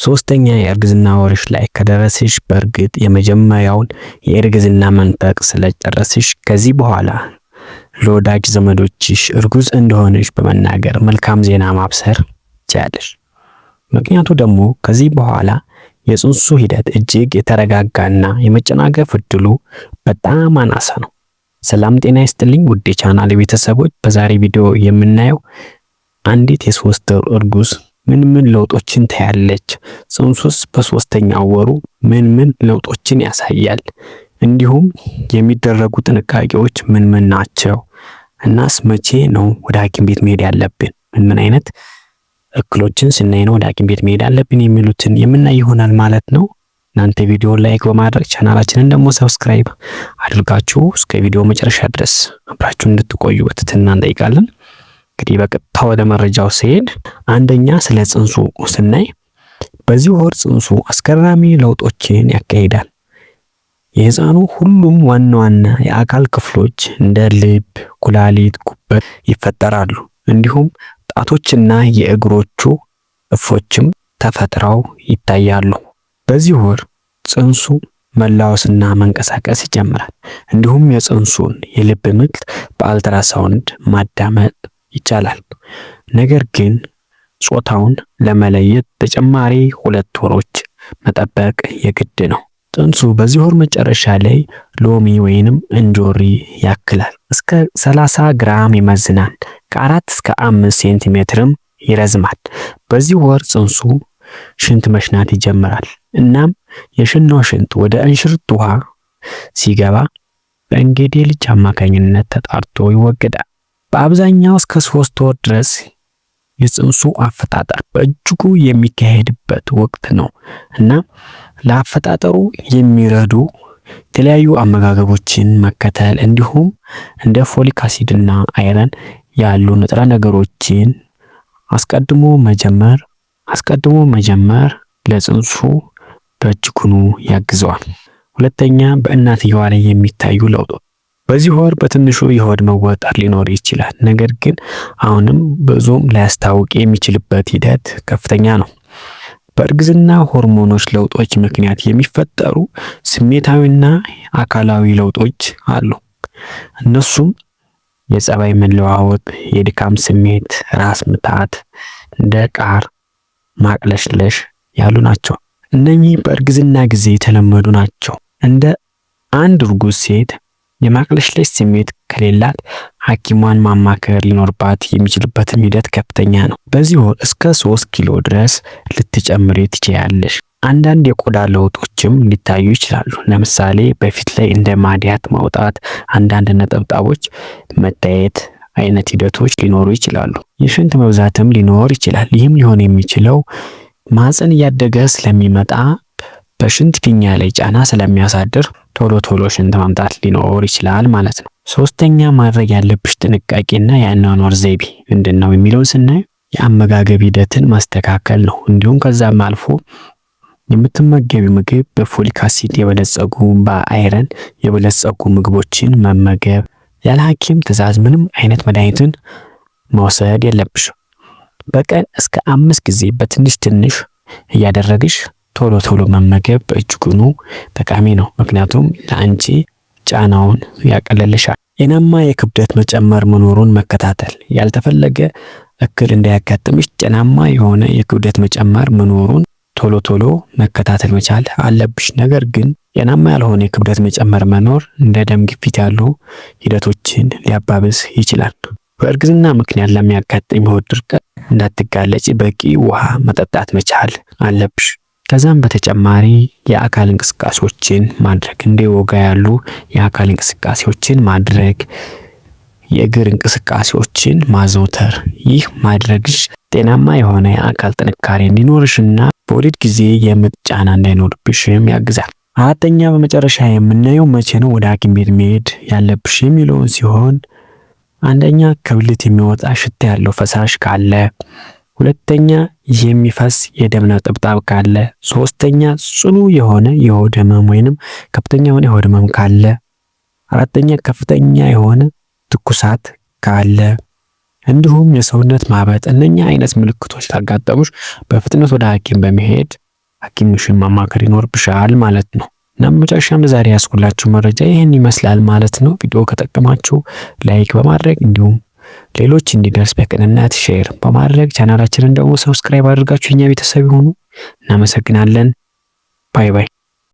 ሶስተኛ የእርግዝና ወርሽ ላይ ከደረስሽ በእርግጥ የመጀመሪያውን የእርግዝና መንጠቅ ስለጨረስሽ ከዚህ በኋላ ለወዳጅ ዘመዶችሽ እርጉዝ እንደሆነሽ በመናገር መልካም ዜና ማብሰር ትችያለሽ። ምክንያቱ ደግሞ ከዚህ በኋላ የጽንሱ ሂደት እጅግ የተረጋጋና የመጨናገፍ እድሉ በጣም አናሳ ነው። ሰላም ጤና ይስጥልኝ ውድ የቻናሌ ቤተሰቦች፣ በዛሬ ቪዲዮ የምናየው አንዲት የሶስት ወር እርጉዝ ምን ለውጦችን ታያለች፣ ጽንሱስ በሶስተኛው ወሩ ምን ለውጦችን ያሳያል፣ እንዲሁም የሚደረጉ ጥንቃቄዎች ምን ናቸው፣ እናስ መቼ ነው ወደ ሐኪም ቤት መሄድ ያለብን፣ ምን አይነት እክሎችን ስናይ ነው ወደ ሐኪም ቤት መሄድ ያለብን የሚሉትን የምናይ ይሆናል ማለት ነው። እናንተ ቪዲዮ ላይክ በማድረግ ቻናላችንን ደግሞ ሰብስክራይብ አድርጋችሁ እስከ ቪዲዮ መጨረሻ ድረስ አብራችሁ እንድትቆዩ በትህትና እንጠይቃለን። እንግዲህ በቀጥታ ወደ መረጃው ሲሄድ አንደኛ ስለ ጽንሱ ስናይ በዚህ ወር ጽንሱ አስገራሚ ለውጦችን ያካሂዳል። የህፃኑ ሁሉም ዋና የአካል ክፍሎች እንደ ልብ፣ ኩላሊት፣ ጉበት ይፈጠራሉ። እንዲሁም ጣቶችና የእግሮቹ እፎችም ተፈጥረው ይታያሉ። በዚህ ወር ጽንሱ መላወስና መንቀሳቀስ ይጀምራል። እንዲሁም የጽንሱን የልብ ምት በአልትራሳውንድ ማዳመጥ ይቻላል። ነገር ግን ጾታውን ለመለየት ተጨማሪ 2 ወሮች መጠበቅ የግድ ነው። ጽንሱ በዚህ ወር መጨረሻ ላይ ሎሚ ወይንም እንጆሪ ያክላል። እስከ 30 ግራም ይመዝናል። ከ4 እስከ 5 ሴንቲሜትርም ይረዝማል። በዚህ ወር ጽንሱ ሽንት መሽናት ይጀምራል። እናም የሸናው ሽንት ወደ እንሽርት ውሃ ሲገባ በእንጌዴ ልጅ አማካኝነት ተጣርቶ ይወገዳል። በአብዛኛው እስከ 3 ወር ድረስ የጽንሱ አፈጣጠር በእጅጉ የሚካሄድበት ወቅት ነው እና ለአፈጣጠሩ የሚረዱ የተለያዩ አመጋገቦችን መከተል እንዲሁም እንደ ፎሊክ አሲድና አይረን ያሉ ንጥረ ነገሮችን አስቀድሞ መጀመር ለጽንሱ በእጅጉኑ ያግዘዋል። ሁለተኛ በእናትየዋ ላይ የሚታዩ ለውጦች። በዚህ ወር በትንሹ የሆድ መወጠር ሊኖር ይችላል። ነገር ግን አሁንም ብዙም ላያስታውቅ የሚችልበት ሂደት ከፍተኛ ነው። በእርግዝና ሆርሞኖች ለውጦች ምክንያት የሚፈጠሩ ስሜታዊና አካላዊ ለውጦች አሉ። እነሱም የጸባይ መለዋወጥ፣ የድካም ስሜት፣ ራስ ምታት፣ እንደ ቃር ማቅለሽለሽ ያሉ ናቸው። እነኚህ በእርግዝና ጊዜ የተለመዱ ናቸው። እንደ አንድ እርጉዝ ሴት የማቅለሽለሽ ስሜት ከሌላት ሐኪሟን ማማከር ሊኖርባት የሚችልበትም ሂደት ከፍተኛ ነው። በዚህ ወር እስከ 3 ኪሎ ድረስ ልትጨምሪ ትችያለሽ። አንዳንድ የቆዳ ለውጦችም ሊታዩ ይችላሉ። ለምሳሌ በፊት ላይ እንደ ማዲያት ማውጣት፣ አንዳንድ ነጠብጣቦች መታየት አይነት ሂደቶች ሊኖሩ ይችላሉ። የሽንት መብዛትም ሊኖር ይችላል። ይህም ሊሆን የሚችለው ማህፀን እያደገ ስለሚመጣ በሽንት ፊኛ ላይ ጫና ስለሚያሳድር ቶሎ ሽንት ማምጣት ሊኖር ይችላል ማለት ነው። ሶስተኛ ማድረግ ያለብሽ ጥንቃቄና የአኗኗር ዘይቤ ምንድነው የሚለውን ስናይ የአመጋገብ ሂደትን ማስተካከል ነው። እንዲሁም ከዛም አልፎ የምትመገቢ ምግብ በፎሊክ አሲድ የበለጸጉ በአይረን የበለጸጉ ምግቦችን መመገብ፣ ያለ ሐኪም ትዕዛዝ ምንም አይነት መድኃኒትን መውሰድ የለብሽም። በቀን እስከ 5 ጊዜ በትንሽ እያደረግሽ ቶሎ መመገብ በእጅጉኑ ጠቃሚ ነው። ምክንያቱም ለአንቺ ጫናውን ያቀለልሻል። ጤናማ የክብደት መጨመር መኖሩን መከታተል፣ ያልተፈለገ እክል እንዳያጋጥምሽ ጤናማ የሆነ የክብደት መጨመር መኖሩን ቶሎ መከታተል መቻል አለብሽ። ነገር ግን ጤናማ ያልሆነ የክብደት መጨመር መኖር እንደ ደም ግፊት ያሉ ሂደቶችን ሊያባብስ ይችላል። በእርግዝና ምክንያት ለሚያጋጥም የሆድ ድርቀት እንዳትጋለጪ በቂ ውሃ መጠጣት መቻል አለብሽ። ከዛም በተጨማሪ የአካል እንቅስቃሴዎችን ማድረግ፣ እንደ ዮጋ ያሉ የአካል እንቅስቃሴዎችን ማድረግ፣ የእግር እንቅስቃሴዎችን ማዘውተር። ይህ ማድረግሽ ጤናማ የሆነ የአካል ጥንካሬ እንዲኖርሽና በወሊድ ጊዜ የምጥ ጫና እንዳይኖርብሽም ያግዛል። አራተኛ በመጨረሻ የምናየው መቼ ነው ወደ ሐኪም ቤት መሄድ ያለብሽ የሚለውን ሲሆን አንደኛ ከብልት የሚወጣ ሽታ ያለው ፈሳሽ ካለ፣ ሁለተኛ የሚፈስ የደም ነጠብጣብ ካለ፣ ሶስተኛ ጽኑ የሆነ የሆድ ህመም ወይንም ከፍተኛ የሆነ የሆድ ህመም ካለ፣ አራተኛ ከፍተኛ የሆነ ትኩሳት ካለ፣ እንዲሁም የሰውነት ማበጥ። እነኛ አይነት ምልክቶች ካጋጠሙሽ በፍጥነት ወደ ሐኪም በመሄድ ሐኪምሽን ማማከር ይኖርብሻል ማለት ነው። እና በመጨረሻም ለዛሬ ያስኩላችሁ መረጃ ይህን ይመስላል ማለት ነው። ቪዲዮ ከጠቀማችሁ ላይክ በማድረግ እንዲሁም ሌሎች እንዲደርስ በቅንነት ሼር በማድረግ ቻናላችንን ደግሞ ሰብስክራይብ አድርጋችሁ የኛ ቤተሰብ ይሁኑ። እናመሰግናለን። ባይ ባይ።